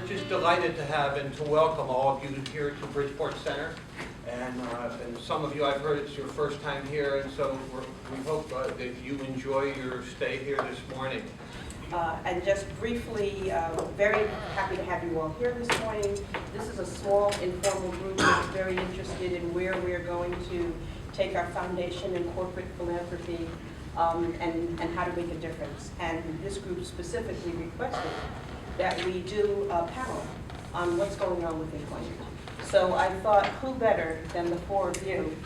We're just delighted to have and to welcome all of you here to Bridgeport Center. And some of you, I've heard it's your first time here, and so we hope that you enjoy your stay here this morning. And just briefly, very happy to have you all here this morning. This is a small, informal group that's very interested in where we're going to take our foundation in corporate philanthropy and how to make a difference. And this group specifically requested that we do a panel on what's going on with employment. So I thought, who better than the four of you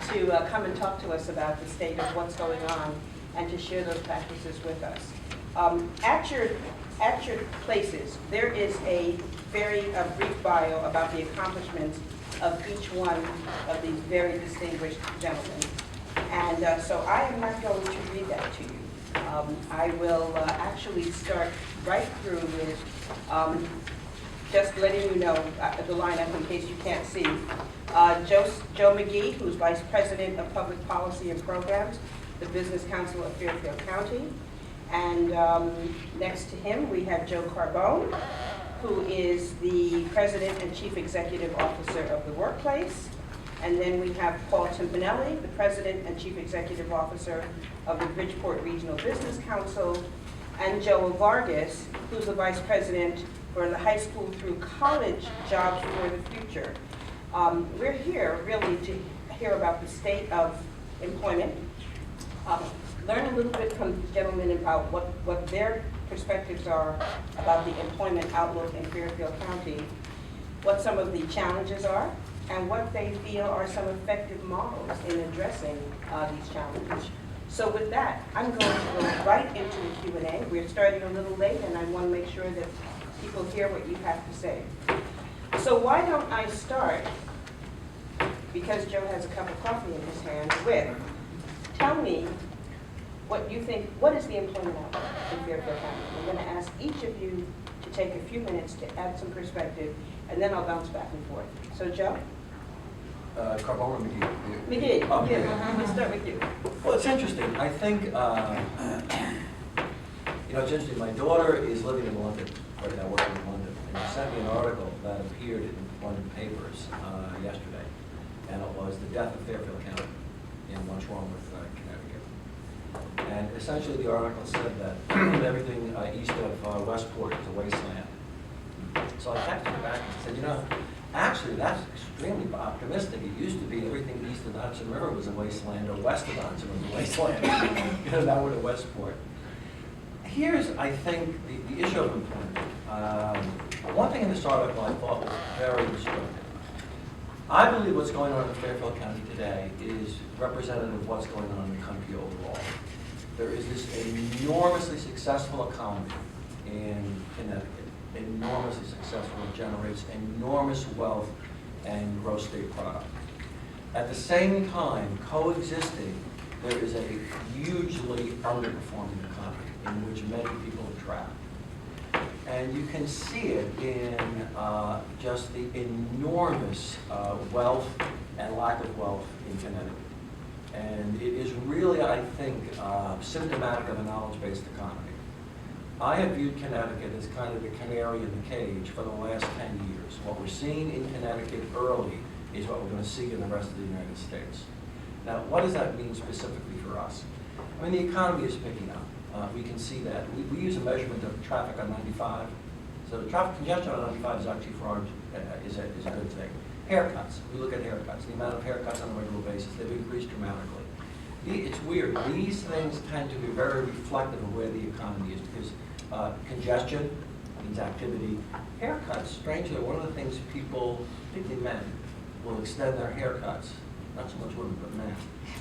to come and talk to us about the state of what's going on and to share those practices with us. At your places, there is a very brief bio about the accomplishments of each one of these very distinguished gentlemen. And so I am not going to read that to you. I will actually start right through with just letting you know the lineup in case you can't see. Joe McGee, who's Vice President of Public Policy and Programs, the Business Council of Fairfield County. And next to him, we have Joe Carbone, who is the President and Chief Executive Officer of the Workplace. And then we have Paul Timpanelli, the President and Chief Executive Officer of the Bridgeport Regional Business Council, and Joe Vargas, who's the Vice President for the High School through College Jobs for the Future. We're here really to hear about the state of employment, learn a little bit from the gentlemen about what their perspectives are about the employment outlook in Fairfield County, what some of the challenges are, and what they feel are some effective models in addressing these challenges. So with that, I'm going to go right into the Q&A. We're starting a little late, and I want to make sure that people hear what you have to say. So why don't I start, because Joe has a cup of coffee in his hand, with, tell me what you think, what is the employment outlook in Fairfield County? I'm going to ask each of you to take a few minutes to add some perspective, and then I'll bounce back and forth. So Joe? Carbone or McGee? McGee. Oh, Yeah, we'll start with you. Well, it's interesting. I think, it's interesting. My daughter is living in London, right now working in London, and she sent me an article that appeared in one of the papers yesterday, and it was the death of Fairfield County and what's wrong with Connecticut. And essentially the article said that everything east of Westport is a wasteland. So I texted her back and said, actually, that's extremely optimistic. It used to be everything east of the Hudson River was a wasteland, or west of the Hudson was a wasteland. Now we're to Westport. Here's, I think, the issue of employment. One thing in this article I thought was very instructive. I believe what's going on in Fairfield County today is representative of what's going on in the country overall. There is this enormously successful economy in Connecticut. Enormously successful, it generates enormous wealth and gross state product. At the same time, coexisting, there is a hugely underperforming economy in which many people are trapped. And you can see it in just the enormous wealth and lack of wealth in Connecticut. And it is really, I think, symptomatic of a knowledge-based economy. I have viewed Connecticut as kind of the canary in the cage for the last 10 years. What we're seeing in Connecticut early is what we're going to see in the rest of the United States. Now, what does that mean specifically for us? I mean, the economy is picking up. We can see that. We use a measurement of traffic on 95. So the traffic congestion on 95 is actually for our, is a good thing. Haircuts. We look at haircuts. The amount of haircuts on a regular basis, they've increased dramatically. It's weird. These things tend to be very reflective of where the economy is because congestion means activity. Haircuts, strangely, one of the things people, particularly men, will extend their haircuts. Not so much women, but men.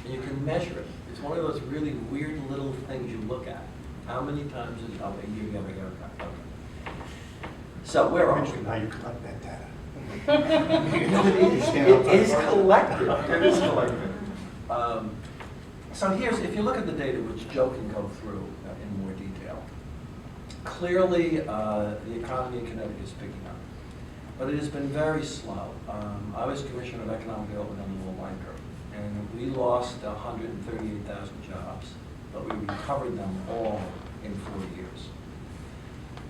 And you can measure it. It's one of those really weird little things you look at. How many times a year you have a haircut? Okay. So where are we? Now you collect that data. It is collected. It is collected. So here's, if you look at the data, which Joe can go through in more detail, clearly the economy in Connecticut is picking up, but it has been very slow. I was Commissioner of Economic Development under Lowell Weicker, and we lost 138,000 jobs, but we recovered them all in 4 years.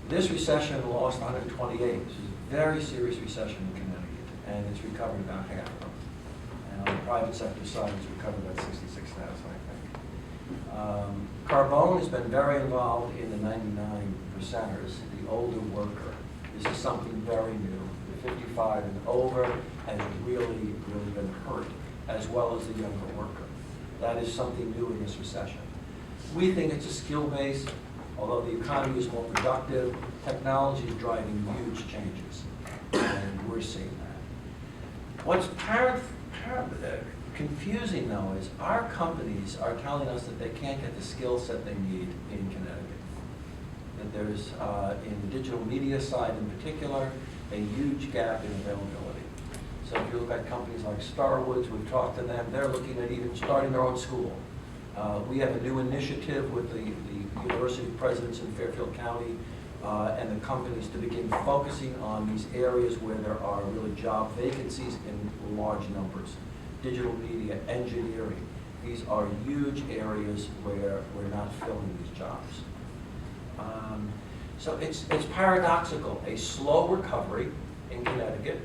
This recession lost 128. This is a very serious recession in Connecticut, and it's recovered about half of them. And on the private sector side, it's recovered about 66,000, I think. Carbone has been very involved in the 99 percenters, the older worker. This is something very new. The 55 and over has really been hurt, as well as the younger worker. That is something new in this recession. We think it's a skill base. Although the economy is more productive, technology is driving huge changes, and we're seeing that. What's confusing, though, is our companies are telling us that they can't get the skill set they need in Connecticut. That there's, in the digital media side in particular, a huge gap in availability. So if you look at companies like Starwoods, we've talked to them, they're looking at even starting their own school. We have a new initiative with the university presidents in Fairfield County and the companies to begin focusing on these areas where there are really job vacancies in large numbers. Digital media, engineering, these are huge areas where we're not filling these jobs. So it's paradoxical, a slow recovery in Connecticut,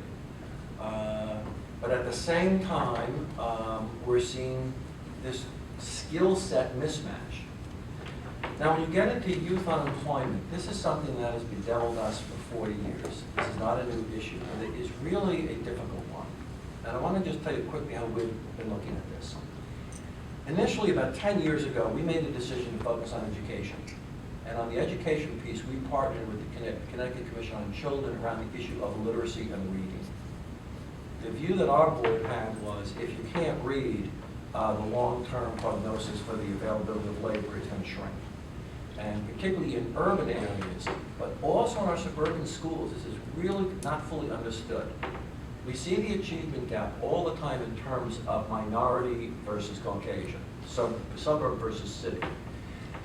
but at the same time, we're seeing this skill set mismatch. Now, when you get into youth unemployment, this is something that has bedeviled us for 40 years. This is not a new issue, but it is really a difficult one. And I want to just tell you quickly how we've been looking at this. Initially, about 10 years ago, we made the decision to focus on education. And on the education piece, we partnered with the Connecticut Commission on Children around the issue of literacy and reading. The view that our board had was, if you can't read, the long-term prognosis for the availability of labor is going to shrink. And particularly in urban areas, but also in our suburban schools, this is really not fully understood. We see the achievement gap all the time in terms of minority versus Caucasian, suburb versus city.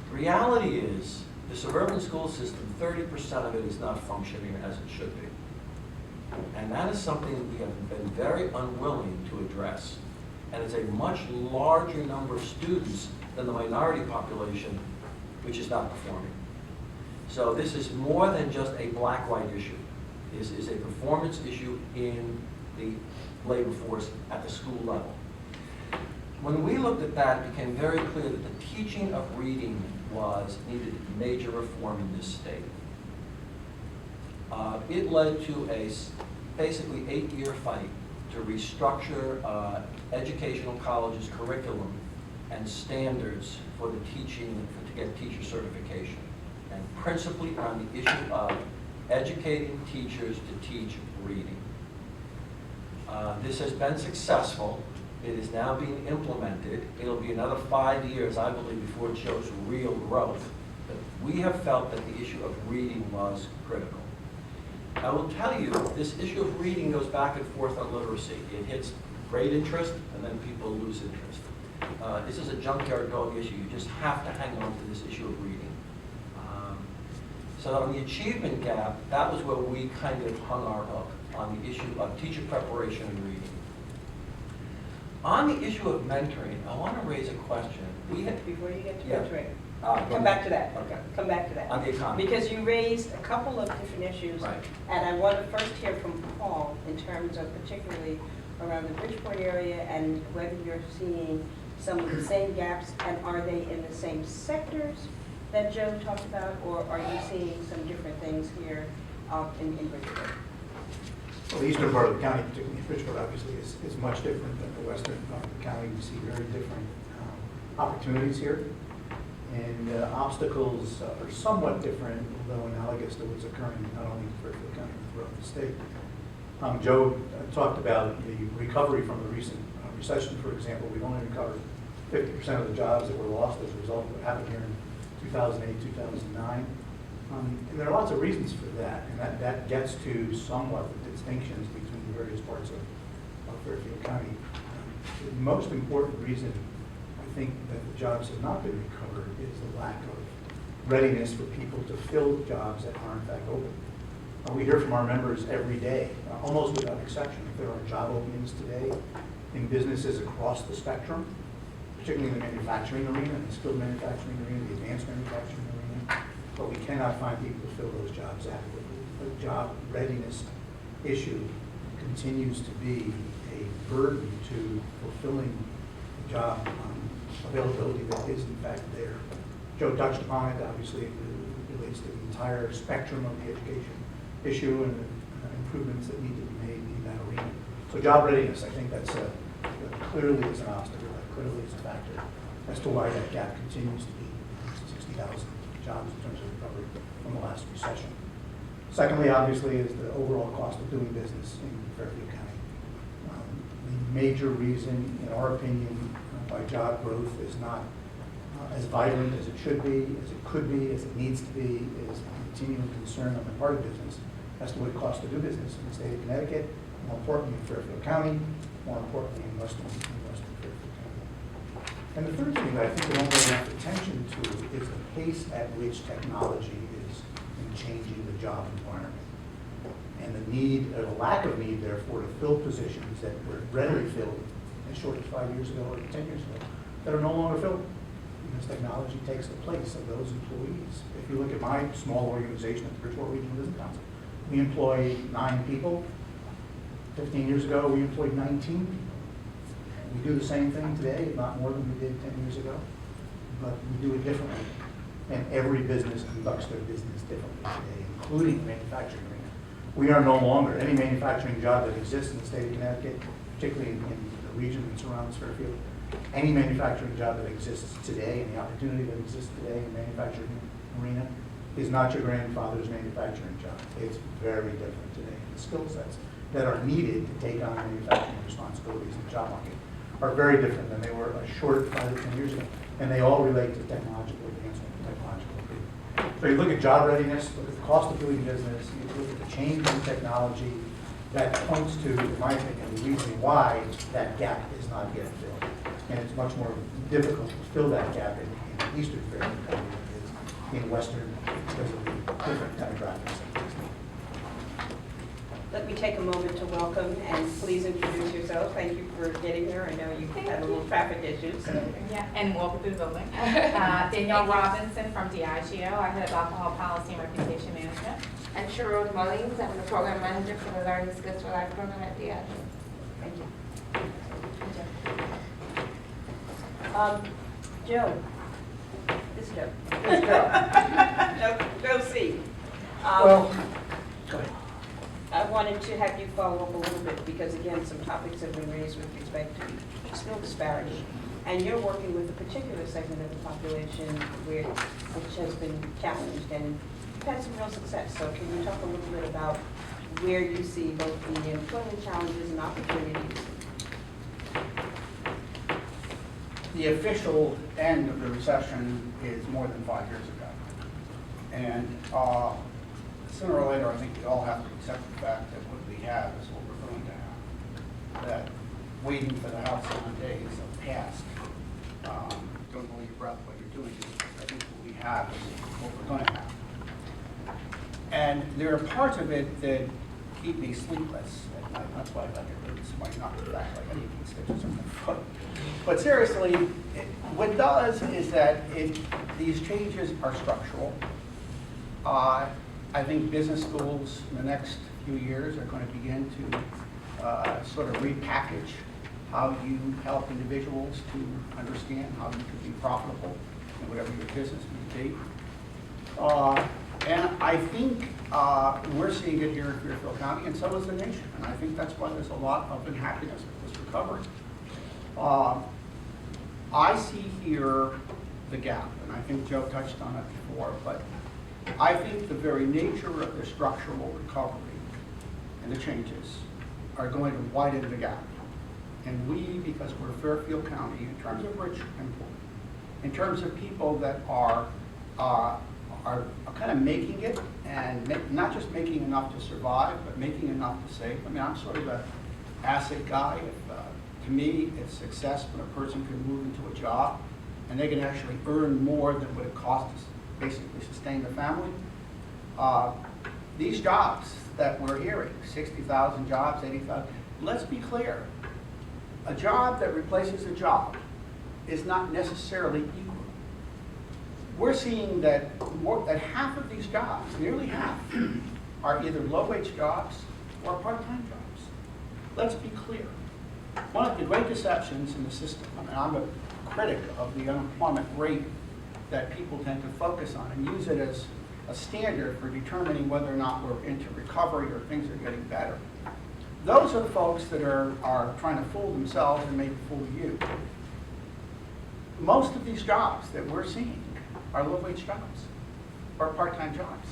The reality is, the suburban school system, 30% of it is not functioning as it should be. And that is something we have been very unwilling to address. And it's a much larger number of students than the minority population, which is not performing. So this is more than just a black-white issue. This is a performance issue in the labor force at the school level. When we looked at that, it became very clear that the teaching of reading needed major reform in this state. It led to a basically 8-year fight to restructure educational colleges' curriculum and standards for the teaching, to get teacher certification, and principally on the issue of educating teachers to teach reading. This has been successful. It is now being implemented. It'll be another 5 years, I believe, before it shows real growth. But we have felt that the issue of reading was critical. I will tell you, this issue of reading goes back and forth on literacy. It hits great interest, and then people lose interest. This is a junkyard dog issue. You just have to hang on to this issue of reading. So on the achievement gap, that was where we kind of hung our hook, on the issue of teacher preparation and reading. On the issue of mentoring, I want to raise a question. Before you get to Yeah. mentoring, come back to that. Okay. Come back to that. On the economy. Because you raised a couple of different issues. Right. And I want to first hear from Paul in terms of particularly around the Bridgeport area and whether you're seeing some of the same gaps, and are they in the same sectors that Joe talked about, or are you seeing some different things here in Bridgeport? Well, the eastern part of the county, particularly Bridgeport, obviously, is much different than the western part of the county. We see very different opportunities here. And obstacles are somewhat different, although analogous to what's occurring not only in Fairfield County, but throughout the state. Joe talked about the recovery from the recent recession, for example. We've only recovered 50% of the jobs that were lost as a result of what happened here in 2008, 2009. And there are lots of reasons for that, and that gets to somewhat the distinctions between the various parts of Fairfield County. The most important reason I think that the jobs have not been recovered is the lack of readiness for people to fill jobs that are in fact open. We hear from our members every day, almost without exception, if there are job openings today in businesses across the spectrum, particularly in the manufacturing arena, the skilled manufacturing arena, the advanced manufacturing arena. but we cannot find people to fill those jobs adequately. The job readiness issue continues to be a burden to fulfilling the job availability that is in fact there. Joe touched upon it, obviously it relates to the entire spectrum of the education issue and the improvements that need to be made in that arena. So job readiness, I think that's clearly is an obstacle, that clearly is a factor as to why that gap continues to be 60,000 jobs in terms of recovery from the last recession. Secondly, obviously, is the overall cost of doing business in Fairfield County. The major reason, in our opinion, why job growth is not as vibrant as it should be, as it could be, as it needs to be, is a continuing concern on the part of business as to what it costs to do business in the state of Connecticut, more importantly in Fairfield County, more importantly in Western Fairfield County. And the third thing that I think we don't pay enough attention to is the pace at which technology is in changing the job environment. And the need, or the lack of need, therefore, to fill positions that were readily filled as short as 5 years ago or 10 years ago, that are no longer filled. Because technology takes the place of those employees. If you look at my small organization at the Bridgeport Regional Business Council, we employ 9 people. 15 years ago, we employed 19 people. We do the same thing today, not more than we did 10 years ago, but we do it differently. And every business conducts their business differently today, including the manufacturing arena. We are no longer, any manufacturing job that exists in the state of Connecticut, particularly in the region that surrounds Fairfield, any manufacturing job that exists today and the opportunity that exists today in the manufacturing arena is not your grandfather's manufacturing job. It's very different today. The skill sets that are needed to take on manufacturing responsibilities in the job market are very different than they were a short 5 to 10 years ago. And they all relate to technological advancement and technological improvement. So you look at job readiness, look at the cost of doing business, you look at the change in technology, that points to, in my opinion, the reason why that gap is not yet filled. And it's much more difficult to fill that gap in eastern Fairfield County than it is in western because of the different demographics. Let me take a moment to welcome and please introduce yourself. Thank you for getting here. I know you had a little traffic issues. Yeah, and welcome to the building. Danielle Robinson from Diageo. I head up alcohol policy and reputation management. And Sherrod Mullings, I'm the program manager for the Learning Skills for Life program at Diageo. Thank you. Joe. This is Joe. Yes, Joe. Joe C. Well, go ahead. I wanted to have you follow up a little bit because, again, some topics have been raised with respect to skill disparity. And you're working with a particular segment of the population which has been challenged, and you've had some real success. So can you talk a little bit about where you see both the employment challenges and opportunities? The official end of the recession is more than 5 years ago. And sooner or later, I think we all have to accept the fact that what we have is what we're going to have. That waiting for the house on days of past, don't hold your breath while you're doing it. I think what we have is what we're going to have. And there are parts of it that keep me sleepless at night. That's why I like it really might not be back like any of these stitches on my foot. But seriously, what it does is that these changes are structural. I think business schools in the next few years are going to begin to sort of repackage how you help individuals to understand how you can be profitable in whatever your business may be. And I think we're seeing it here in Fairfield County, and so is the nation. And I think that's why there's a lot of unhappiness with this recovery. I see here the gap, and I think Joe touched on it before, but I think the very nature of the structural recovery and the changes are going to widen the gap. And we, because we're Fairfield County, in terms of rich and poor, in terms of people that are kind of making it, and not just making enough to survive, but making enough to save. I mean, I'm sort of an asset guy. To me, it's success when a person can move into a job and they can actually earn more than what it costs to basically sustain the family. These jobs that we're hearing, 60,000 jobs, 80,000, let's be clear. A job that replaces a job is not necessarily equal. we're seeing that that half of these jobs, nearly half, are either low-wage jobs or part-time jobs. Let's be clear. One of the great deceptions in the system, I mean, I'm a critic of the unemployment rate that people tend to focus on and use it as a standard for determining whether or not we're into recovery or things are getting better. Those are the folks that are trying to fool themselves and maybe fool you. Most of these jobs that we're seeing are low-wage jobs or part-time jobs.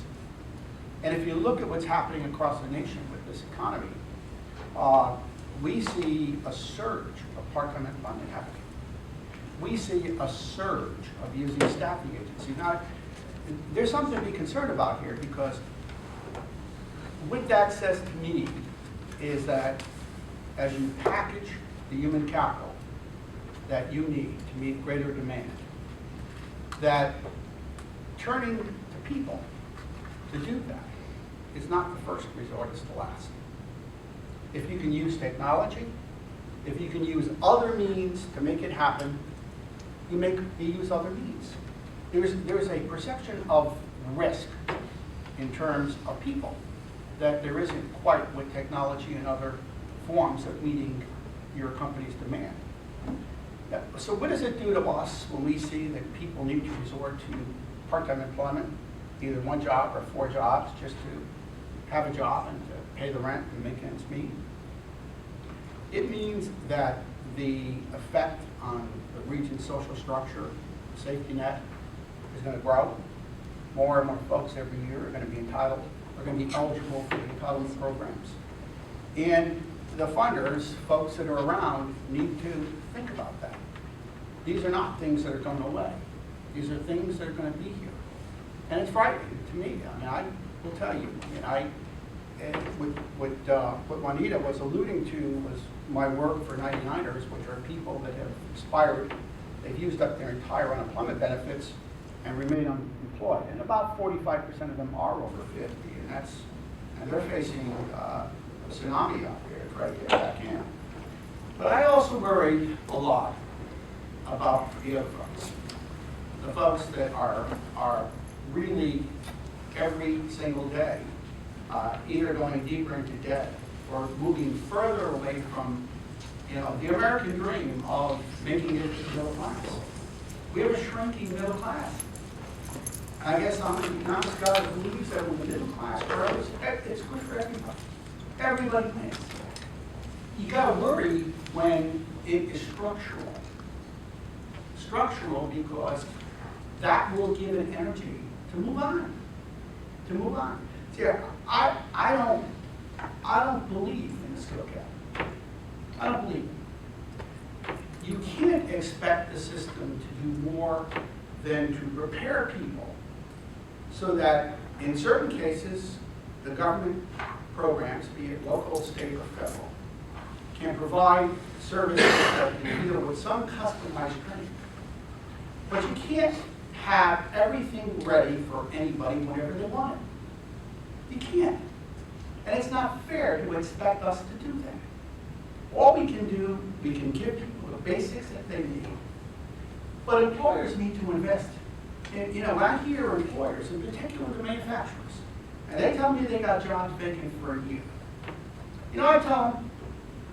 And if you look at what's happening across the nation with this economy, we see a surge of part-time employment happening. We see a surge of using staffing agencies. Now, there's something to be concerned about here, because what that says to me is that as you package the human capital that you need to meet greater demand, that turning to people to do that is not the first resort, it's the last. If you can use technology, if you can use other means to make it happen, you use other means. There's a perception of risk in terms of people that there isn't quite with technology and other forms of meeting your company's demand. So what does it do to us when we see that people need to resort to part-time employment, either one job or 4 jobs, just to have a job and to pay the rent and make ends meet? It means that the effect on the region's social structure, safety net, is going to grow. More and more folks every year are going to be entitled, are going to be eligible for the entitlement programs. And the funders, folks that are around, need to think about that. These are not things that are going away. These are things that are going to be here. And it's frightening to me. I mean, I will tell you, what Juanita was alluding to was my work for 99ers, which are people that have expired. They've used up their entire unemployment benefits and remain unemployed. And about 45% of them are over 50, and they're facing a tsunami out there. It's right there back in. But I also worry a lot about the other folks. The folks that are really every single day either going deeper into debt or moving further away from, the American dream of making it to the middle class. We have a shrinking middle class. And I guess I'm an honest guy who believes that when the middle class grows, it's good for everybody. Everybody wins. You got to worry when it is structural. Structural because that will give it energy to move on. To move on. See, I don't believe in the skill cap. I don't believe it. You can't expect the system to do more than to prepare people so that in certain cases, the government programs, be it local, state, or federal, can provide services that can deal with some customized training. But you can't have everything ready for anybody whenever they want it. You can't. And it's not fair to expect us to do that. All we can do, we can give people the basics that they need. But employers need to invest. And, when I hear employers, in particular the manufacturers, and they tell me they got jobs vacant for a year, I tell them,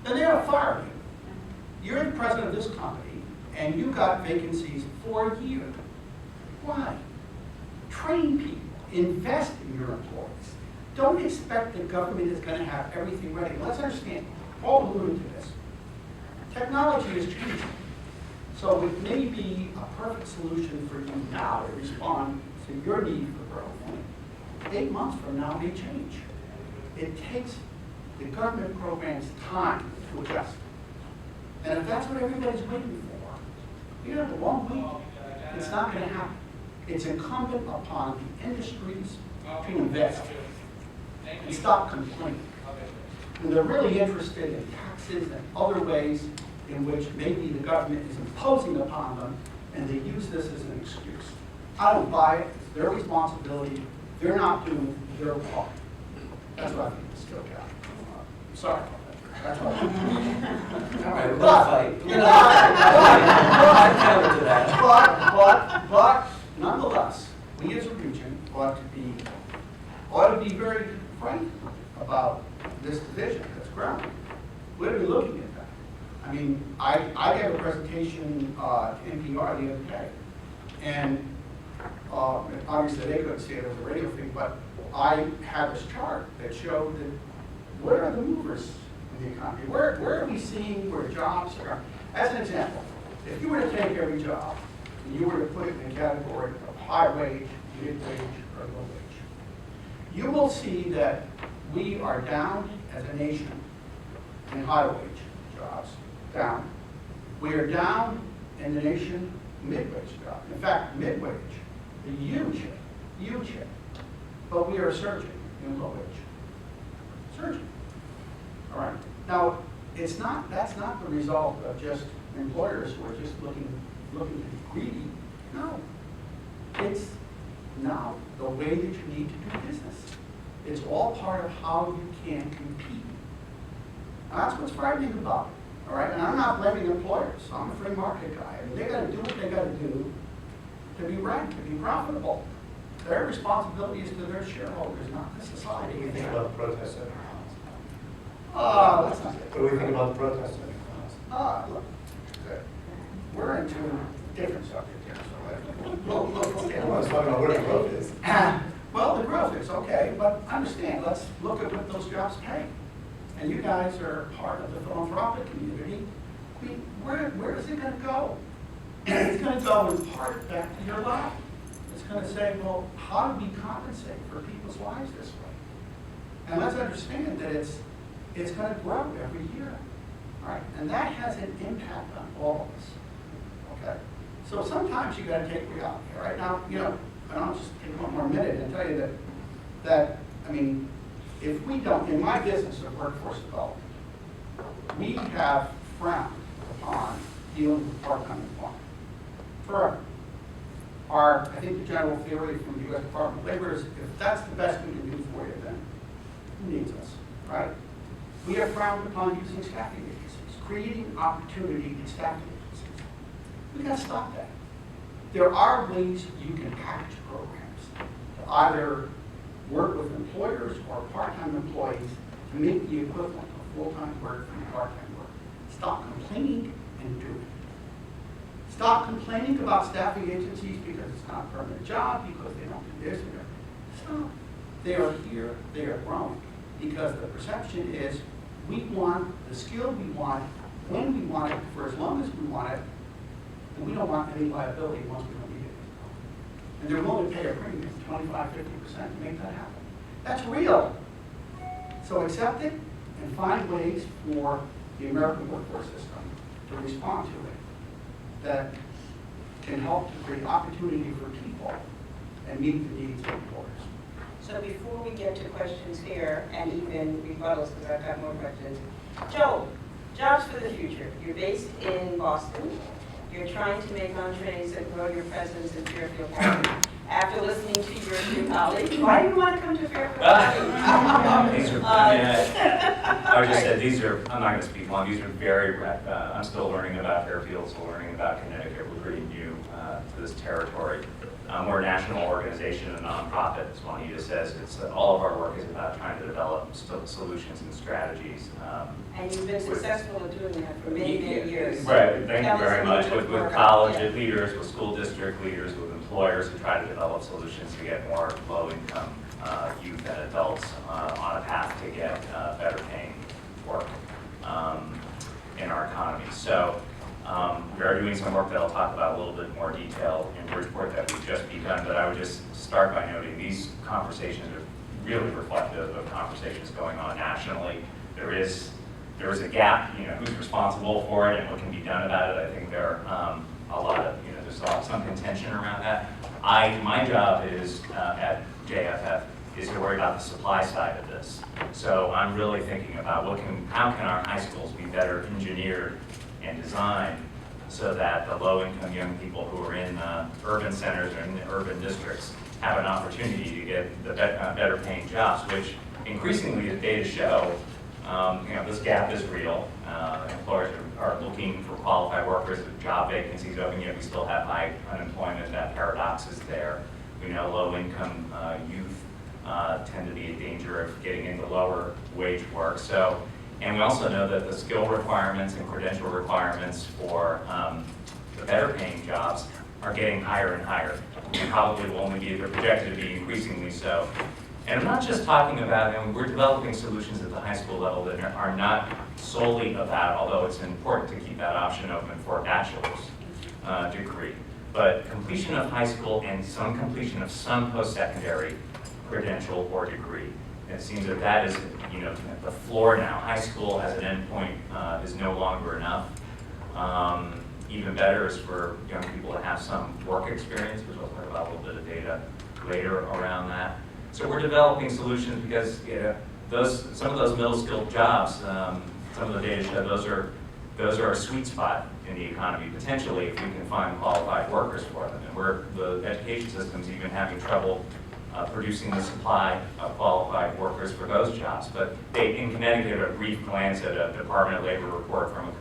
then they're going to fire you. You're the president of this company, and you got vacancies for a year. Why? Train people. Invest in your employees. Don't expect the government is going to have everything ready. Let's understand, all alluding to this. Technology is changing. So it may be a perfect solution for you now to respond to your need for growth. 8 months from now may change. It takes the government programs time to adjust. And if that's what everybody's waiting for, a long week. It's not going to happen. It's incumbent upon the industries to invest and stop complaining. And they're really interested in taxes and other ways in which maybe the government is imposing upon them, and they use this as an excuse. I don't buy it. It's their responsibility. They're not doing their part. That's what I think is still cap. Sorry about that. That's what I think. All right, we're going to fight. We're going to fight. I counter to that. But, nonetheless, talking to NPR the other day, and obviously they couldn't see it as a radio thing, but I had this chart that showed that where are the movers in the economy? Where are we seeing where jobs are? As an example, if you were to take every job and you were to put it in a category of high wage, mid wage, or low wage, you will see that we are down as a nation in high wage jobs, down. We are down in the nation mid-wage jobs. In fact, mid-wage, a huge hit. But we are surging in low wage. Surging. All right. Now, that's not the result of just employers who are just looking to be greedy. No. It's now the way that you need to do business. It's all part of how you can compete. Now, that's what's frightening about it. All right, and I'm not blaming employers. I'm a free market guy. I mean, they got to do what they got to do to be right, to be profitable. Their responsibility is to their shareholders, not to society. What do you think about the protests? Let's not What do we think about the protests? look, we're into a different subject here, so I was talking about where the growth is. well, the growth is okay, but understand, let's look at what those jobs pay. And you guys are part of the philanthropic community. I mean, where is it going to go? It's going to go in part back to your lap. It's going to say, well, how do we compensate for people's lives this way? And let's understand that it's going to grow every year, right? And that has an impact on all of us, okay? So sometimes you got to take reality, right? Now, and I'll just take one more minute and tell you that I mean, if we don't, in my business of workforce development, we have frowned upon dealing with part-time employment forever. I think the general theory from the U.S. Department of Labor is if that's the best we can do for you, then who needs us, right? We have frowned upon using staffing agencies, creating opportunity in staffing agencies. We got to stop that. There are ways you can package programs to either work with employers or part-time employees to make the equivalent of full-time work from part-time work. Stop complaining and do it. Stop complaining about staffing agencies because it's not a permanent job, because they don't do this or that. Stop. They are here, they are growing, because the perception is we want the skill we want, when we want it, for as long as we want it, and we don't want any liability once we don't need it. And they're willing to pay a premium, 25, 50% to make that happen. That's real. So accept it and find ways for the American workforce system to respond to it that can help to create opportunity for people and meet the needs of employers. So before we get to questions here, and even rebuttals, because I've got more questions, Joe, jobs for the future. You're based in Boston. You're trying to make entrees and grow your presence in Fairfield County. After listening to your two colleagues, why do you want to come to Fairfield County? These are, I would just say these are, I'm not going to speak long, these are very, I'm still learning about Fairfield, still learning about Connecticut. We're pretty new to this territory. We're a national organization, a nonprofit, as Juanita says. All of our work is about trying to develop solutions and strategies. And you've been successful in doing that for many, many years. Right, thank Tell you us very a much. little With bit more about college that. leaders, with school district leaders, with employers who try to develop solutions to get more low-income youth and adults on a path to get better paying work in our economy. So we are doing some work that I'll talk about a little bit more detail in Bridgeport that we've just begun, but I would just start by noting these conversations are really reflective of conversations going on nationally. There is a gap, who's responsible for it and what can be done about it. I think there are a lot of, there's some contention around that. My job is at JFF is to worry about the supply side of this. So I'm really thinking about how can our high schools be better engineered and designed so that the low-income young people who are in urban centers or in the urban districts have an opportunity to get the better paying jobs, which increasingly the data show, this gap is real. Employers are looking for qualified workers with job vacancies open, yet we still have high unemployment. That paradox is there. We know low-income youth tend to be in danger of getting into lower wage work. And we also know that the skill requirements and credential requirements for the better paying jobs are getting higher and higher, and probably will only be, they're projected to be increasingly so. And I'm not just talking about, and we're developing solutions at the high school level that are not solely about, although it's important to keep that option open for a bachelor's degree, but completion of high school and some completion of some post-secondary credential or degree. And it seems that that is, the floor now. High school as an endpoint is no longer enough. Even better is for young people to have some work experience, which we'll talk about a little bit of data later around that. So we're developing solutions because some of those middle skilled jobs, some of the data show those are a sweet spot in the economy potentially if we can find qualified workers for them. And the education system's even having trouble producing the supply of qualified workers for those jobs. But in Connecticut, a brief glance at a Department of Labor report from a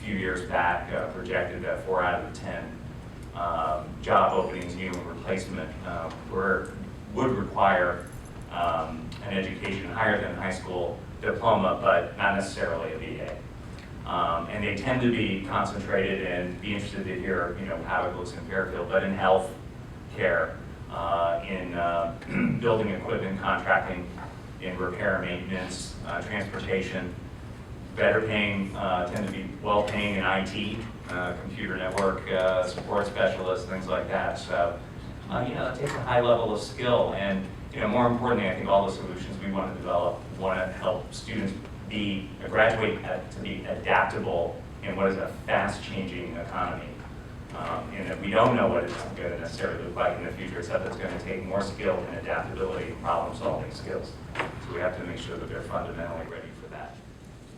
few years back projected that 4 out of the 10 job openings, new and replacement, would require an education higher than high school diploma, but not necessarily a BA. And they tend to be concentrated and be interested to hear, how it looks in Fairfield, but in health care, in building equipment contracting, in repair and maintenance, transportation. Better paying tend to be well paying in IT, computer network support specialists, things like that. So, it takes a high level of skill, and more importantly, I think all the solutions we want to develop want to help students graduate to be adaptable in what is a fast-changing economy. And that we don't know what it's going to necessarily look like in the future, except it's going to take more skill and adaptability and problem-solving skills. So we have to make sure that they're fundamentally ready for that.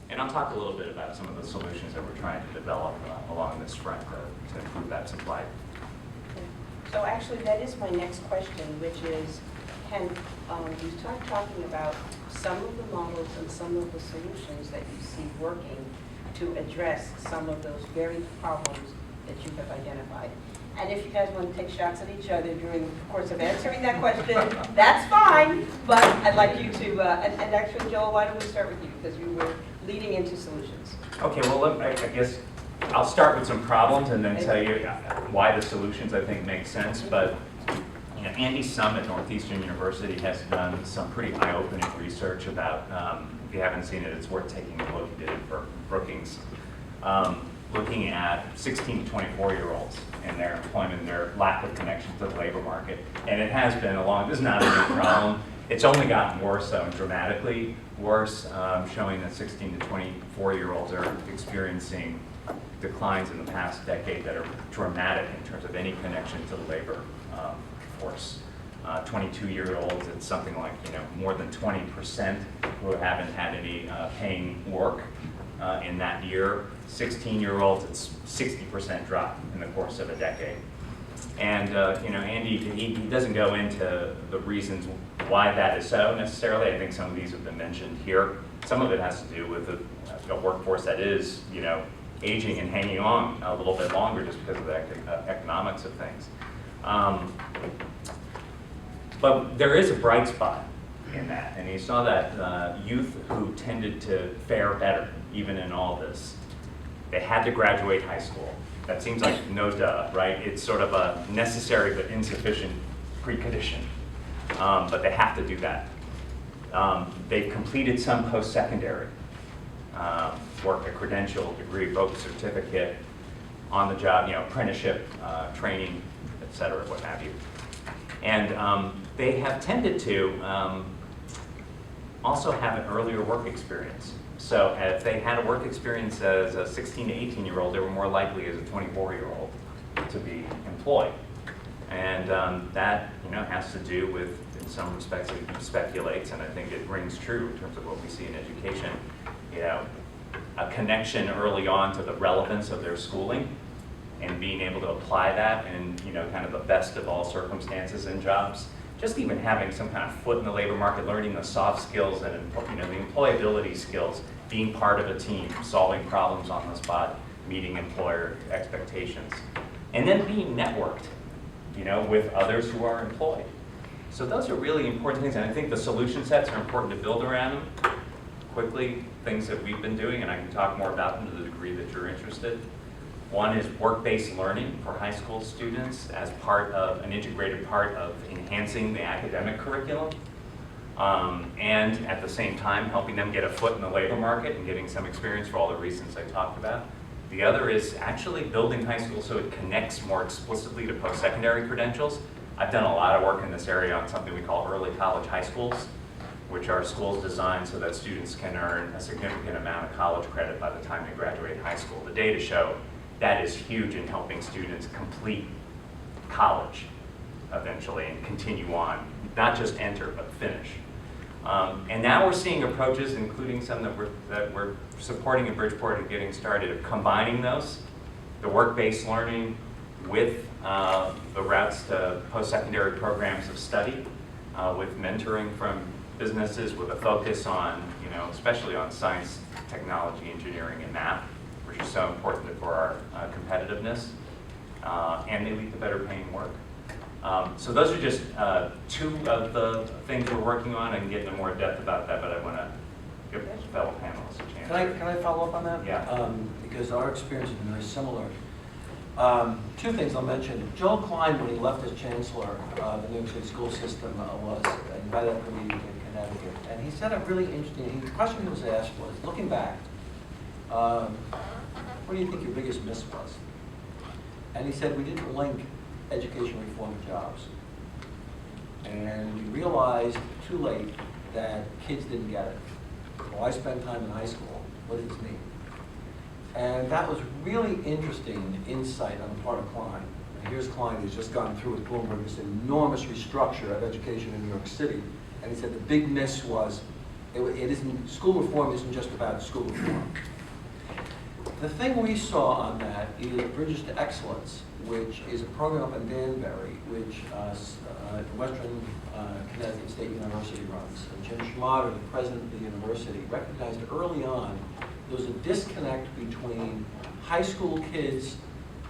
And I'll talk a little bit about some of the solutions that we're trying to develop along this front to improve that supply. So actually, that is my next question, which is, can you start talking about some of the models and some of the solutions that you see working to address some of those very problems that you have identified? And if you guys want to take shots at each other during the course of answering that question, that's fine, but I'd like you to, and actually, Joel, why don't we start with you, because you were leading into solutions. Okay, well, I guess I'll start with some problems and then tell you why the solutions I think make sense. But Andy Sum at Northeastern University has done some pretty eye-opening research about, if you haven't seen it, it's worth taking a look. He did it for Brookings, looking at 16 to 24-year-olds and their employment, their lack of connection to the labor market. And it has been this is not a new problem. It's only gotten worse, dramatically worse, showing that 16 to 24-year-olds are experiencing declines in the past decade that are dramatic in terms of any connection to the labor force. 22-year-olds, it's something like more than 20% who haven't had any paying work in that year. 16-year-olds, it's 60% drop in the course of a decade. And Andy, he doesn't go into the reasons why that is so necessarily. I think some of these have been mentioned here. Some of it has to do with a workforce that is, aging and hanging on a little bit longer just because of the economics of things. But there is a bright spot in that, and you saw that youth who tended to fare better, even in all this, they had to graduate high school. That seems like no duh, right? It's sort of a necessary but insufficient precondition, but they have to do that. They've completed some post-secondary work, a credential, degree, voc certificate, on the job, apprenticeship, training, et cetera, what have you. And they have tended to also have an earlier work experience. So if they had a work experience as a 16 to 18-year-old, they were more likely as a 24-year-old to be employed. And that has to do with, in some respects, it speculates, and I think it rings true in terms of what we see in education, a connection early on to the relevance of their schooling and being able to apply that in kind of the best of all circumstances and jobs. Just even having some kind of foot in the labor market, learning the soft skills and the employability skills, being part of a team, solving problems on the spot, meeting employer expectations, and then being networked, with others who are employed. So those are really important things, and I think the solution sets are important to build around them. Quickly, things that we've been doing, and I can talk more about them to the degree that you're interested. One is work-based learning for high school students as part of an integrated part of enhancing the academic curriculum. And at the same time, helping them get a foot in the labor market and getting some experience for all the reasons I talked about. The other is actually building high school so it connects more explicitly to post-secondary credentials. I've done a lot of work in this area on something we call early college high schools, which are schools designed so that students can earn a significant amount of college credit by the time they graduate high school. The data show that is huge in helping students complete college eventually and continue on, not just enter, but finish. And now we're seeing approaches, including some that we're supporting in Bridgeport and getting started, of combining those, the work-based learning with the routes to post-secondary programs of study, with mentoring from businesses with a focus on, especially on science, technology, engineering, and math, which is so important for our competitiveness, and they lead to better paying work. So those are just two of the things we're working on. I can get into more depth about that, but I want to give fellow panelists a chance. Can I follow up on that? Yeah. Because our experience has been very similar. Two things I'll mention. Joel Klein, when he left as chancellor of the New York City school system, was invited to a meeting in Connecticut. And he said a really interesting, the question he was asked was, looking back, what do you think your biggest miss was? And he said, we didn't link education reform to jobs. And we realized too late that kids didn't get it. Well, I spent time in high school. What does this mean? And that was really interesting insight on the part of Klein. And here's Klein, who's just gone through with Bloomberg this enormous restructure of education in New York City. And he said the big miss was, school reform isn't just about school reform. The thing we saw on that is Bridges to Excellence, which is a program up in Danbury, which Western Connecticut State University runs. And Jim Schmader, the president of the university, recognized early on there was a disconnect between high school kids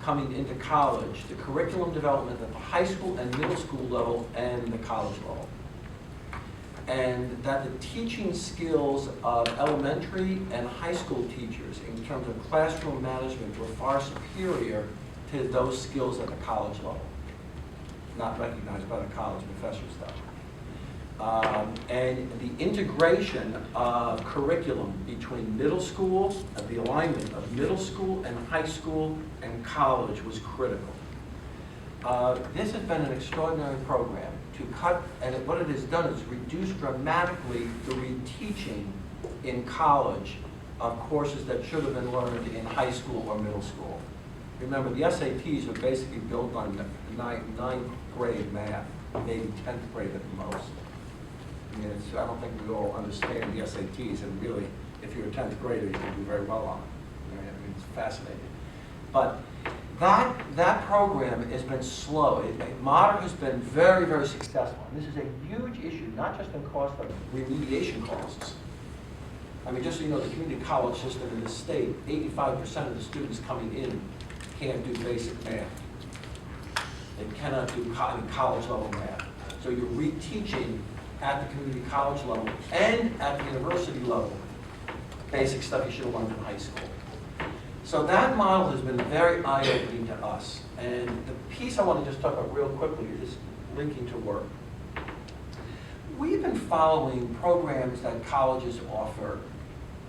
coming into college, the curriculum development at the high school and middle school level and the college level. And that the teaching skills of elementary and high school teachers in terms of classroom management were far superior to those skills at the college level, not recognized by the college professors though. And the integration of curriculum between middle school, the alignment of middle school and high school and college was critical. This has been an extraordinary program to cut, and what it has done is reduce dramatically the reteaching in college of courses that should have been learned in high school or middle school. Remember, the SATs are basically built on ninth grade math, maybe 10th grade at the most. I mean, I don't think we all understand the SATs, and really, if you're a 10th grader, you can do very well on it. I mean, it's fascinating. But that program has been slow. Modern has been very, very successful. And this is a huge issue, not just in cost, but remediation costs. I mean, just so you know, the community college system in the state, 85% of the students coming in can't do basic math. They cannot do college level math. So you're reteaching at the community college level and at the university level basic stuff you should have learned in high school. So that model has been very eye-opening to us. And the piece I want to just talk about real quickly is linking to work. We've been following programs that colleges offer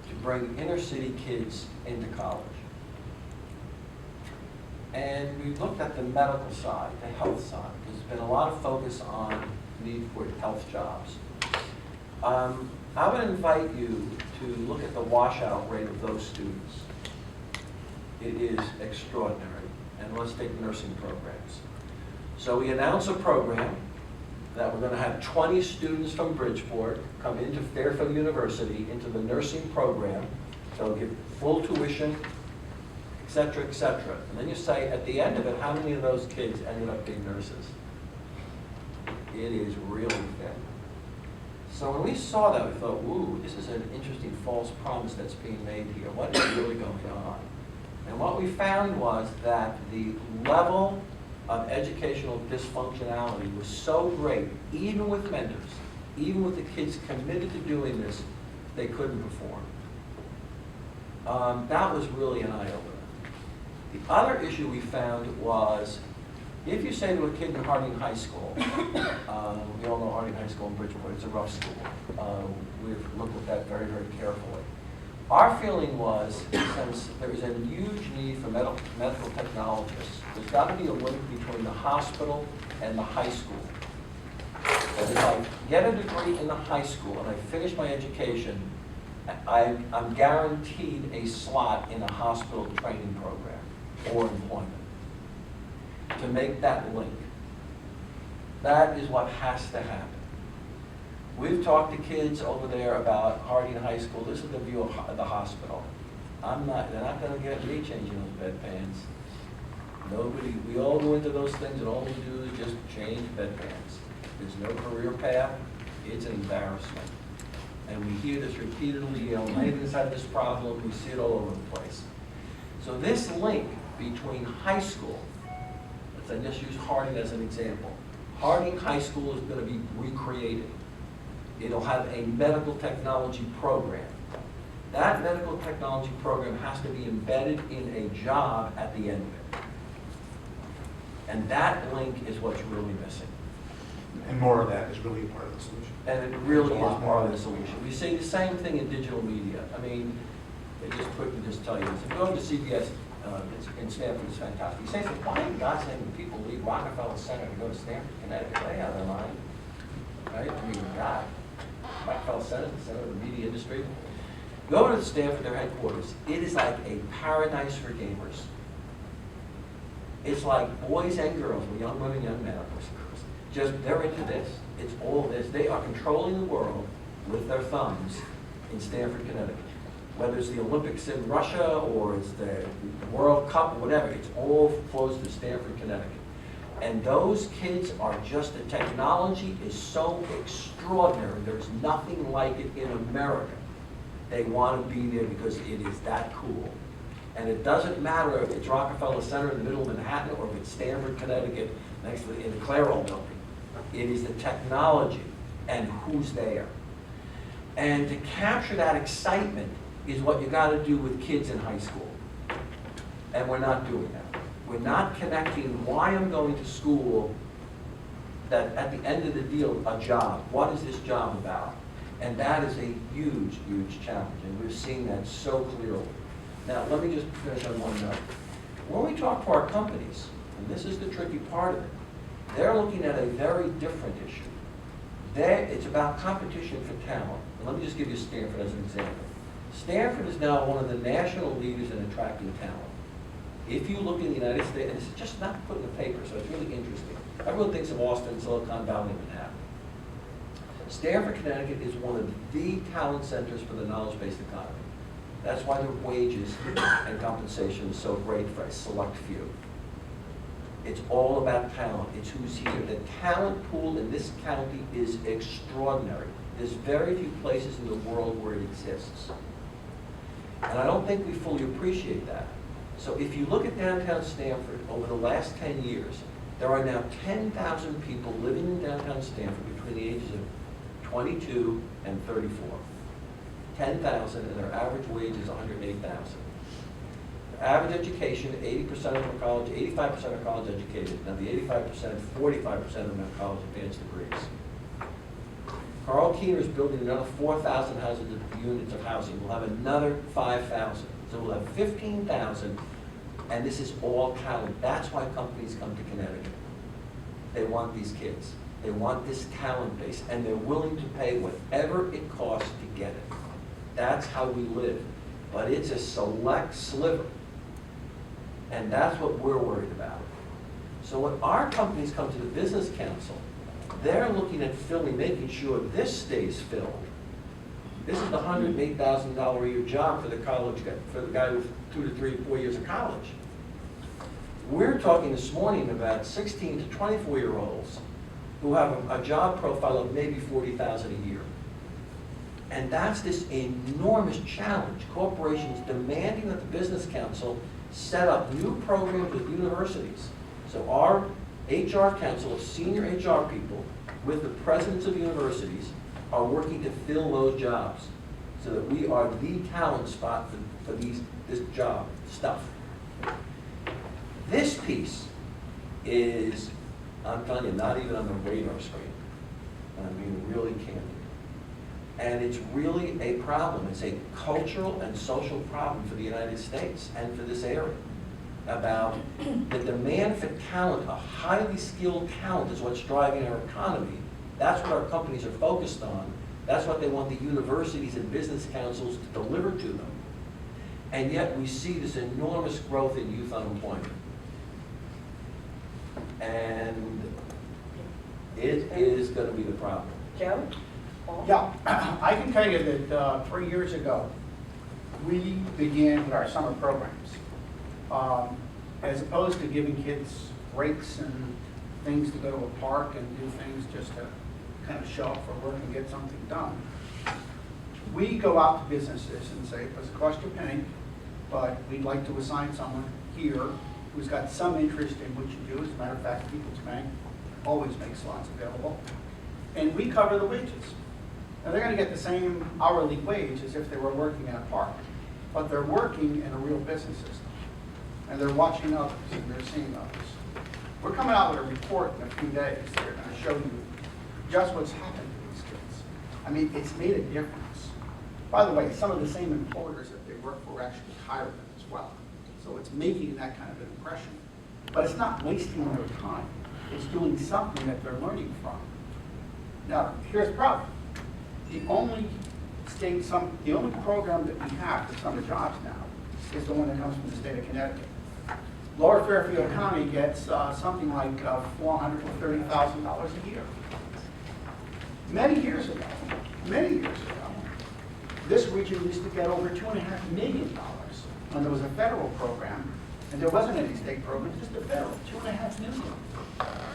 to bring inner city kids into college. And we've looked at the medical side, the health side. There's been a lot of focus on need for health jobs. I would invite you to look at the washout rate of those students. It is extraordinary. And let's take nursing programs. So we announced a program that we're going to have 20 students from Bridgeport come into Fairfield University into the nursing program. They'll get full tuition, et cetera, et cetera. And then you say, at the end of it, how many of those kids ended up being nurses? It is really thin. So when we saw that, we thought, ooh, this is an interesting false promise that's being made here. What is really going on? And what we found was that the level of educational dysfunctionality was so great, even with mentors, even with the kids committed to doing this, they couldn't perform. That was really an eye-opener. The other issue we found was, if you say to a kid in Harding High School, we all know Harding High School in Bridgeport, it's a rough school. We've looked at that very, very carefully. Our feeling was, since there is a huge need for medical technologists, there's got to be a link between the hospital and the high school. That if I get a degree in the high school and I finish my education, I'm guaranteed a slot in a hospital training program or employment. To make that link. That is what has to happen. We've talked to kids over there about Harding High School. This is the view of the hospital. They're not gonna get me changing those bedpans. Nobody, we all go into those things and all we do is just change bedpans. There's no career path. It's an embarrassment. And we hear this repeatedly, Langdon's had this problem, we see it all over the place. So this link between high school, let's just use Harding as an example. Harding High School is going to be recreated. It'll have a medical technology program. That medical technology program has to be embedded in a job at the end of it. And that link is what's really missing. And more of that is really a part of the solution. And it really is part of the solution. We see the same thing in digital media. I mean, they just quickly just tell you this. If you go to CBS in Stanford, it's fantastic. You say, why in God's name do people leave Rockefeller Center to go to Stanford, Connecticut? They have their mind, right? I mean, God, Rockefeller Center, the center of the media industry. Go to Stanford, their headquarters. It is like a paradise for gamers. It's like boys and girls, young women, young men, of course, just they're into this. It's all this. They are controlling the world with their thumbs in Stanford, Connecticut. Whether it's the Olympics in Russia or it's the World Cup or whatever, it's all flows to Stanford, Connecticut. And those kids are just, the technology is so extraordinary. There's nothing like it in America. They want to be there because it is that cool. And it doesn't matter if it's Rockefeller Center in the middle of Manhattan or if it's Stanford, Connecticut, next to in the Clairol building. It is the technology and who's there. And to capture that excitement is what you got to do with kids in high school. And we're not doing that. We're not connecting why I'm going to school, that at the end of the deal, a job. What is this job about? And that is a huge, huge challenge. And we're seeing that so clearly. Now, let me just finish on one note. When we talk to our companies, and this is the tricky part of it, they're looking at a very different issue. It's about competition for talent. And let me just give you Stanford as an example. Stanford is now one of the national leaders in attracting talent. If you look in the United States, and it's just not put in the paper, so it's really interesting. Everyone thinks of Austin, Silicon Valley, and Manhattan. Stanford, Connecticut is one of the talent centers for the knowledge-based economy. That's why their wages and compensation is so great for a select few. It's all about talent. It's who's here. The talent pool in this county is extraordinary. There's very few places in the world where it exists. And I don't think we fully appreciate that. So if you look at downtown Stanford over the last 10 years, there are now 10,000 people living in downtown Stanford between the ages of 22 and 34. 10,000, and their average wage is $108,000. Average education, 80% of them are college, 85% are college educated. Now the 85%, 45% of them have college advanced degrees. Carl Keener is building another 4,000 units of housing. We'll have another 5,000. So we'll have 15,000, and this is all talent. That's why companies come to Connecticut. They want these kids. They want this talent base, and they're willing to pay whatever it costs to get it. That's how we live. But it's a select sliver. And that's what we're worried about. So when our companies come to the Business Council, they're looking at filling, making sure this stays filled. This is the $108,000 a year job for the college guy, for the guy with 2 to 3, 4 years of college. We're talking this morning about 16 to 24-year-olds who have a job profile of maybe $40,000 a year. And that's this enormous challenge. Corporations demanding that the Business Council set up new programs with universities. So our HR council of senior HR people with the presidents of universities are working to fill those jobs so that we are the talent spot for this job stuff. This piece is, I'm telling you, not even on the radar screen. And I'm being really candid. And it's really a problem. It's a cultural and social problem for the United States and for this area. About the demand for talent, a highly skilled talent is what's driving our economy. That's what our companies are focused on. That's what they want the universities and business councils to deliver to them. And yet we see this enormous growth in youth unemployment. And it is going to be the problem. Joe? Paul? Yeah, I can tell you that 3 years ago, we began with our summer programs. As opposed to giving kids breaks and things to go to a park and do things just to kind of show up for work and get something done. We go out to businesses and say, it doesn't cost you a penny, but we'd like to assign someone here who's got some interest in what you do. As a matter of fact, People's Bank always makes slots available. And we cover the wages. Now, they're going to get the same hourly wage as if they were working in a park, but they're working in a real business system. And they're watching others and they're seeing others. We're coming out with a report in a few days that are going to show you just what's happened to these kids. I mean, it's made a difference. By the way, some of the same employers that they work for actually hire them as well. So it's making that kind of an impression. But it's not wasting their time. It's doing something that they're learning from. Now, here's the problem. The only program that we have for summer jobs now is the one that comes from the state of Connecticut. Lower Fairfield County gets something like $430,000 a year. Many years ago, this region used to get over $2.5 million when there was a federal program, and there wasn't any state program, just a federal, $2.5 million.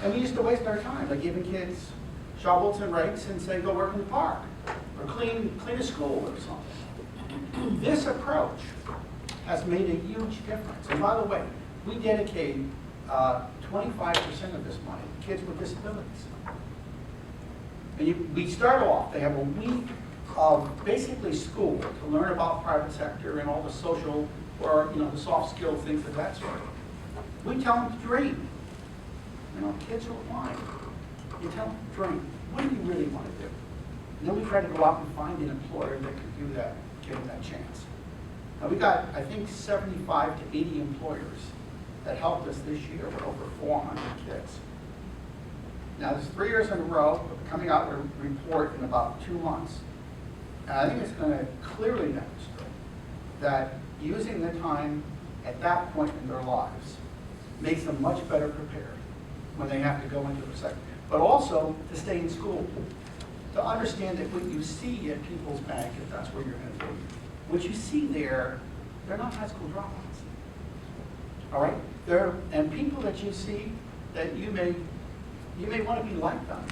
And we used to waste our time by giving kids shovels and rakes and say, go work in the park, or clean a school or something. This approach has made a huge difference. And by the way, we dedicate 25% of this money to kids with disabilities. And we start off, they have a week of basically school to learn about private sector and all the social, or the soft skill things of that sort. We tell them to dream. Kids are blind. You tell them to dream. What do you really want to do? And then we try to go out and find an employer that can do that, give them that chance. Now we got, I think, 75 to 80 employers that helped us this year with over 400 kids. Now there's 3 years in a row, we're coming out with a report in about 2 months. And I think it's going to clearly demonstrate that using the time at that point in their lives makes them much better prepared when they have to go into the sector. But also to stay in school, to understand that what you see at People's Bank, if that's where you're going to be, what you see there, they're not high school dropouts. All right? And people that you see that you may want to be like them.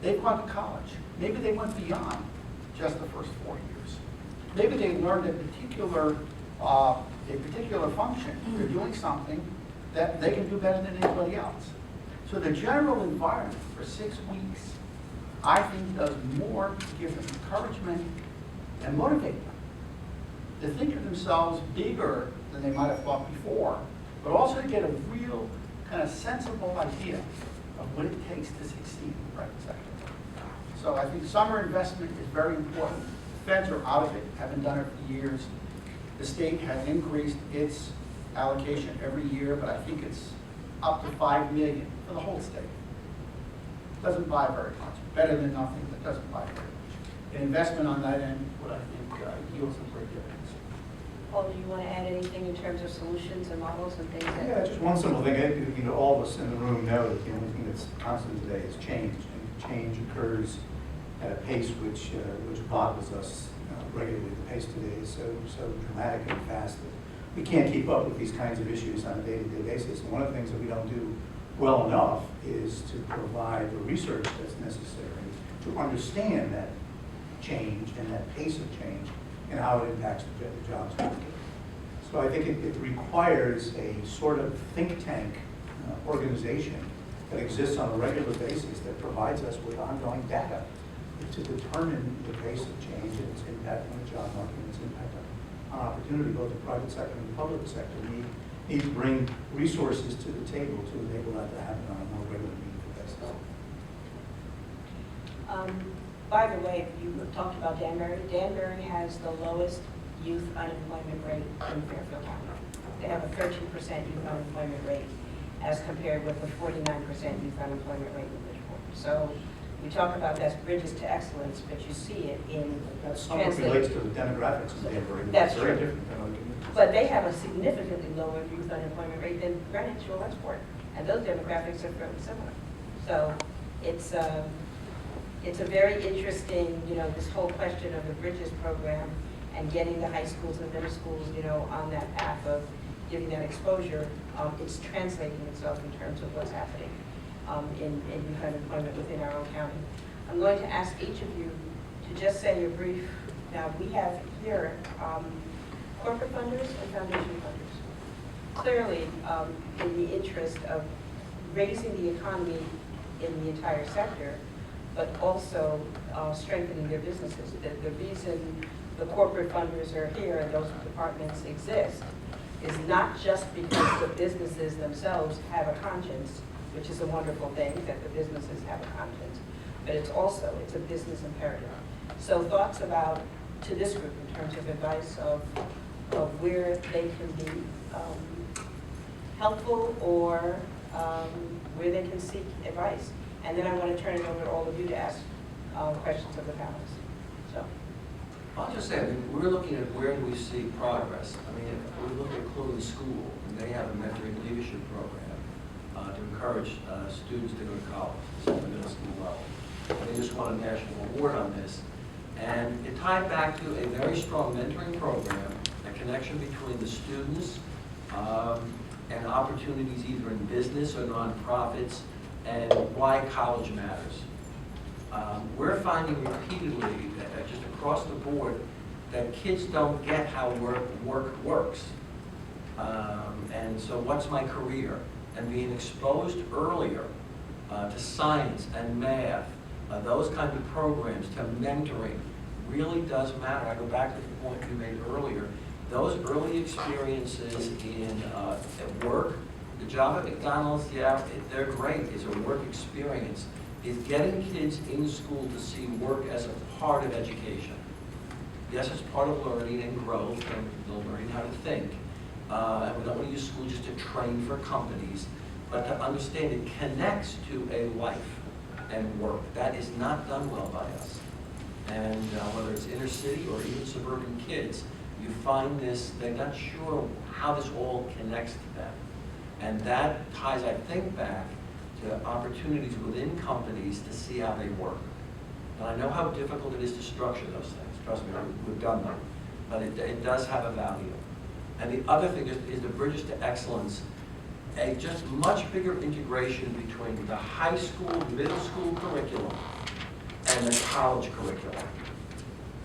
They've gone to college. Maybe they went beyond just the first 4 years. Maybe they learned a particular function. They're doing something that they can do better than anybody else. So the general environment for 6 weeks, I think, does more to give them encouragement and motivate them to think of themselves bigger than they might have thought before, but also to get a real kind of sensible idea of what it takes to succeed in the private sector. So I think summer investment is very important. The feds are out of it, haven't done it for years. The state has increased its allocation every year, but I think it's up to $5 million for the whole state. Doesn't buy very much. Better than nothing, but doesn't buy very much. An investment on that end would, I think, yield some great dividends. Paul, do you want to add anything in terms of solutions and models and things? Yeah, just one simple thing. All of us in the room know that the only thing that's constant today is change. And change occurs at a pace which boggles us regularly. The pace today is so dramatic and fast that we can't keep up with these kinds of issues on a day-to-day basis. And one of the things that we don't do well enough is to provide the research that's necessary to understand that change and that pace of change and how it impacts the jobs market. So I think it requires a sort of think tank organization that exists on a regular basis that provides us with ongoing data to determine the pace of change and its impact on the job market and its impact on opportunity, both the private sector and the public sector. need to bring resources to the table to enable that to happen on a more regular meaningful basis. By the way, you talked about Danbury. Danbury has the lowest youth unemployment rate in Fairfield County. They have a 13% youth unemployment rate as compared with the 49% youth unemployment rate in Bridgeport. So we talk about that's bridges to excellence, but you see it in That somewhat relates to the demographics of Danbury. That's very true. different than other communities. But they have a significantly lower youth unemployment rate than Greenwich or Westport, and those demographics are fairly similar. So it's a very interesting, this whole question of the Bridges program and getting the high schools and middle schools, on that path of giving that exposure. It's translating itself in terms of what's happening in youth unemployment within our own county. I'm going to ask each of you to just say your brief. Now, we have here corporate funders and foundation funders. Clearly, in the interest of raising the economy in the entire sector, but also strengthening their businesses. The reason the corporate funders are here and those departments exist is not just because the businesses themselves have a conscience, which is a wonderful thing that the businesses have a conscience, but it's a business imperative. So thoughts about, to this group in terms of advice of where they can be helpful or where they can seek advice. And then I want to turn it over to all of you to ask questions of the panelists. So, I'll just say, we're looking at where do we see progress. If we look at Cleveland School, and they have a mentoring leadership program to encourage students to go to college, at the middle school level. They just won a national award on this. And it tied back to a very strong mentoring program, a connection between the students and opportunities either in business or nonprofits, and why college matters. We're finding repeatedly that just across the board that kids don't get how work works. And so what's my career? And being exposed earlier to science and math, those kinds of programs, to mentoring, really does matter. I go back to the point you made earlier. Those early experiences at work, the job at McDonald's, yeah, they're great. It's a work experience. It's getting kids in school to see work as a part of education. Yes, it's part of learning and growth, and they're learning how to think. And we don't want to use school just to train for companies, but to understand it connects to a life and work. That is not done well by us. And whether it's inner city or even suburban kids, you find this, they're not sure how this all connects to them. And that ties, I think, back to opportunities within companies to see how they work. And I know how difficult it is to structure those things. Trust me, we've done them. But it does have a value. And the other thing is the Bridges to Excellence, a just much bigger integration between the high school, middle school curriculum and the college curriculum.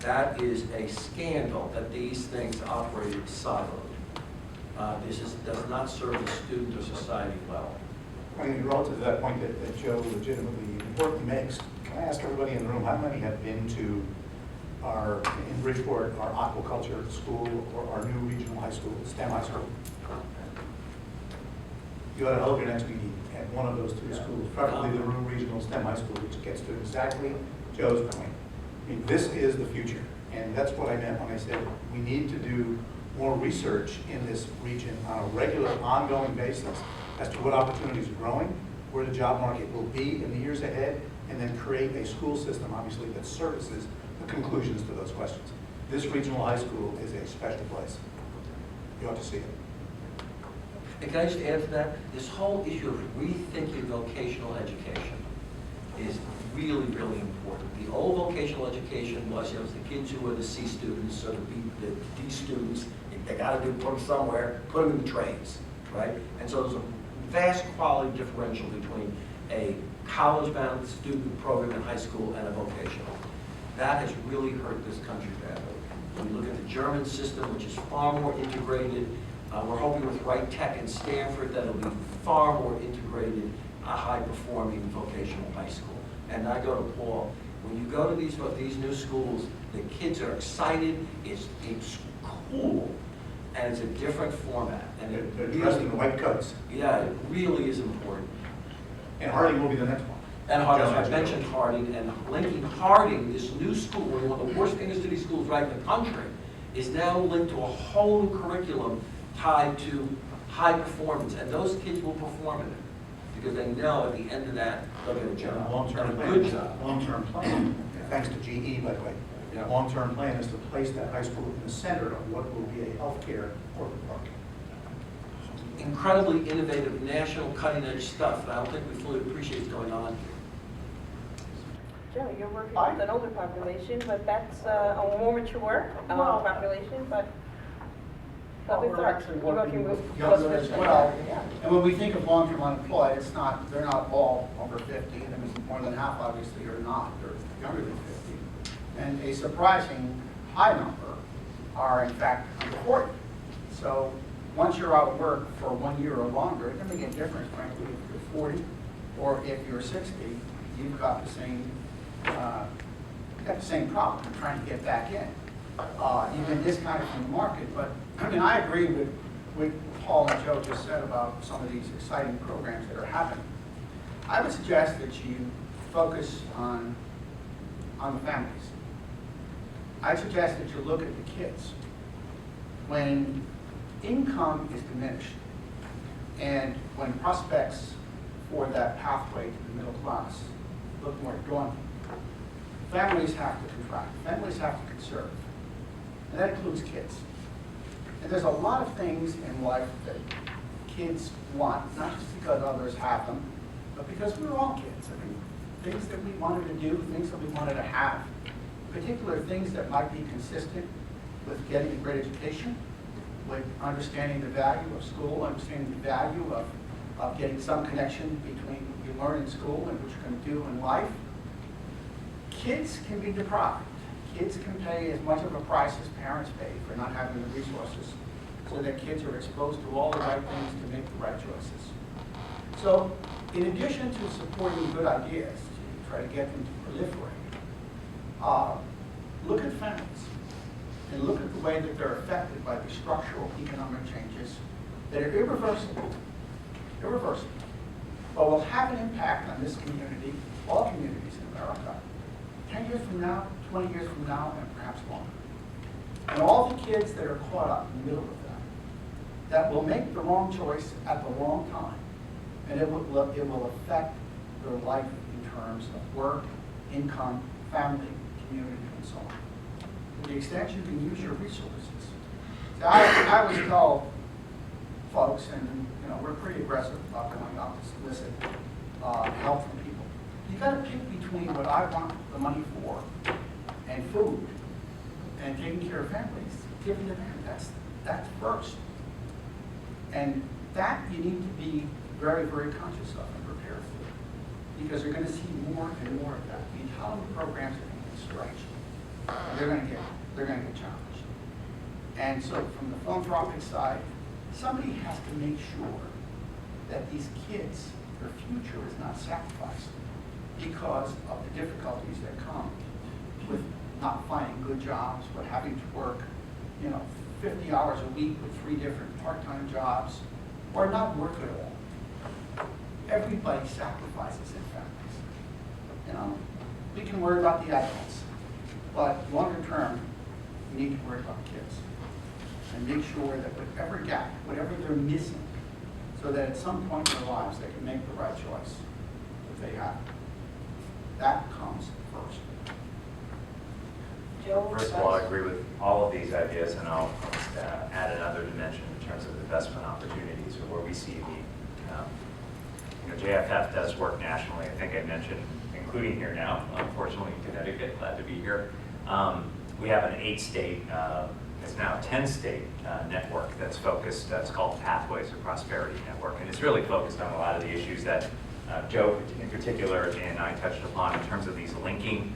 That is a scandal that these things operate siloed. This does not serve the student or society well. Relative to that point that Joe legitimately importantly makes, can I ask everybody in the room, how many have been to in Bridgeport, our aquaculture school or our new regional high school, STEM high school? You ought to hold your next meeting at one of those two schools, preferably the Rue Regional STEM High School, which gets to exactly Joe's point. This is the future, and that's what I meant when I said we need to do more research in this region on a regular, ongoing basis as to what opportunities are growing, where the job market will be in the years ahead, and then create a school system, obviously, that services the conclusions to those questions. This regional high school is a special place. You ought to see it. And can I just add to that? This whole issue of rethinking vocational education is really, really important. The old vocational education was, it was the kids who were the C students or the D students. They got to put them somewhere, put them in the trades, right? And so there's a vast quality differential between a college-bound student program in high school and a vocational. That has really hurt this country badly. When you look at the German system, which is far more integrated, we're hoping with Wright Tech and Stanford that it'll be far more integrated, high-performing vocational high school. And I go to Paul, when you go to these new schools, the kids are excited, it's cool. and it's a different format. And it They're dressed in white coats. yeah, it really is important. And Harding will be the next one. And Harding, I Just like mentioned Harding, and linking Harding, this new school, one of the worst inner city schools right in the country, is now linked to a whole new curriculum tied to high performance, and those kids will perform in it, because they know at the end of that, they'll get a job, Long-term and a plan. good job. Long-term plan, thanks to GE, by the way. Yeah. Long-term plan is to place that high school in the center of what will be a healthcare corporate park. Incredibly innovative, national cutting-edge stuff, and I don't think we fully appreciate what's going on here. Joe, you're working with an older population, but that's a more mature population, but Well, public we're arts, actually you're working working with with younger as well. Yeah. And when we think of long-term unemployed, they're not all over 50. I mean, more than half obviously are not, they're younger than 50. And a surprising high number are in fact under 40. So once you're out of work for 1 year or longer, it doesn't make a difference, frankly, if you're 40 or if you're 60, you've got the same, problem, of trying to get back in. You've been discounted from the market, but I mean, I agree with what Paul and Joe just said about some of these exciting programs that are happening. I would suggest that you focus on the families. I suggest that you look at the kids. When income is diminished and when prospects for that pathway to the middle class look more daunting, families have to contract, families have to conserve, and that includes kids. And there's a lot of things in life that kids want, not just because others have them, but because we're all kids. I mean, things that we wanted to do, things that we wanted to have, particular things that might be consistent with getting a great education, with understanding the value of school, understanding the value of getting some connection between what you learn in school and what you're going to do in life. Kids can be deprived. Kids can pay as much of a price as parents pay for not having the resources, so that kids are exposed to all the right things to make the right choices. So in addition to supporting good ideas, to try to get them to proliferate, look at families and look at the way that they're affected by the structural economic changes that are irreversible, but will have an impact on this community, all communities in America, 10 years from now, 20 years from now, and perhaps longer. And all the kids that are caught up in the middle of that will make the wrong choice at the wrong time, and it will affect their life in terms of work, income, family, community, and so on. To the extent you can use your resources. So I always tell folks, and we're pretty aggressive about going out to solicit help from people. You got to pick between what I want the money for and food and taking care of families. Giving to them, that's first. And that you need to be very, very conscious of and prepared for, because you're going to see more and more of that. The entitlement programs are going to get stretched. And they're going to get challenged. And so from the philanthropic side, somebody has to make sure that these kids, their future is not sacrificed because of the difficulties that come with not finding good jobs, but having to work, 50 hours a week with 3 different part-time jobs, or not work at all. Everybody sacrifices in families. We can worry about the adults, but longer term, we need to worry about the kids and make sure that whatever gap, whatever they're missing, so that at some point in their lives they can make the right choice that they have. That comes first. Joe? First of all, I agree with all of these ideas, and I'll add another dimension in terms of investment opportunities, or where we see the, JFF does work nationally. I think I mentioned, including here now, unfortunately in Connecticut, glad to be here. We have an 8-state, it's now a 10-state network that's focused, that's called Pathways of Prosperity Network, and it's really focused on a lot of the issues that Joe in particular and I touched upon in terms of these linking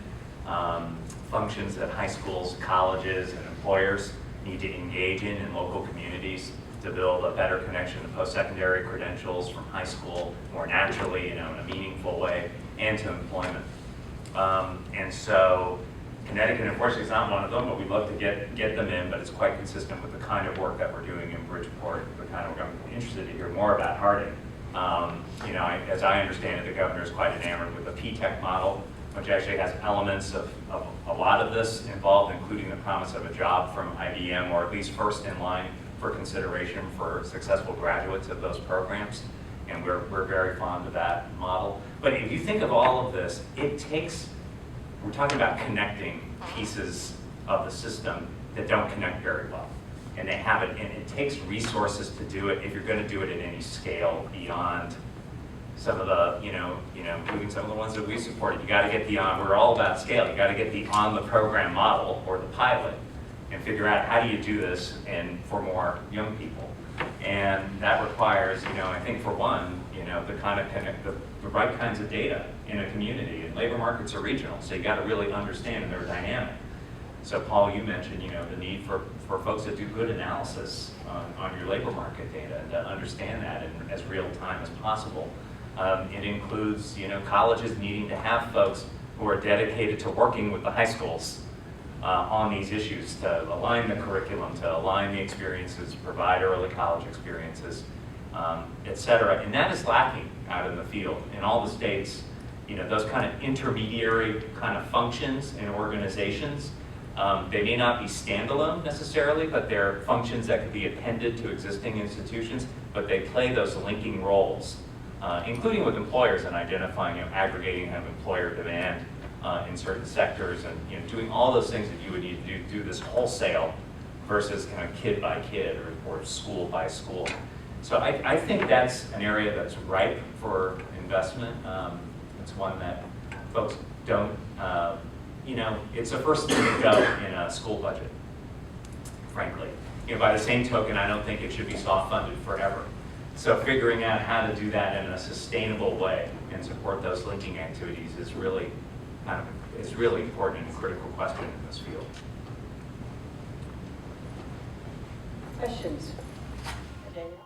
functions that high schools, colleges, and employers need to engage in local communities to build a better connection to post-secondary credentials from high school more naturally, in a meaningful way, and to employment. And so Connecticut, unfortunately, is not one of them, but we'd love to get them in, but it's quite consistent with the kind of work that we're doing in Bridgeport, the kind of work I'm interested to hear more about Harding. You know, as I understand it, the governor is quite enamored with the P-TECH model, which actually has elements of a lot of this involved, including the promise of a job from IBM, or at least first in line for consideration for successful graduates of those programs. And we're very fond of that model. But if you think of all of this, it takes, we're talking about connecting pieces of the system that don't connect very well. And they have it, and it takes resources to do it if you're going to do it at any scale beyond some of the, including some of the ones that we supported. You got to get beyond, we're all about scale. You got to get beyond the program model or the pilot and figure out how do you do this and for more young people. And that requires, I think for one, the kind of the right kinds of data in a community. And labor markets are regional, so you got to really understand and they're dynamic. So Paul, you mentioned, the need for folks that do good analysis on your labor market data and to understand that in as real time as possible. It includes, colleges needing to have folks who are dedicated to working with the high schools on these issues, to align the curriculum, to align the experiences, provide early college experiences, et cetera. And that is lacking out in the field. In all the states, those kind of intermediary kind of functions and organizations, they may not be standalone necessarily, but they're functions that could be appended to existing institutions, but they play those linking roles, including with employers and identifying, aggregating kind of employer demand in certain sectors, and doing all those things that you would need to do this wholesale versus kind of kid by kid or school by school. So I think that's an area that's ripe for investment. It's one that folks don't, it's the first thing to go in a school budget, frankly. By the same token, I don't think it should be soft-funded forever. So figuring out how to do that in a sustainable way and support those linking activities is really important and a critical question in this field. Questions? Daniel?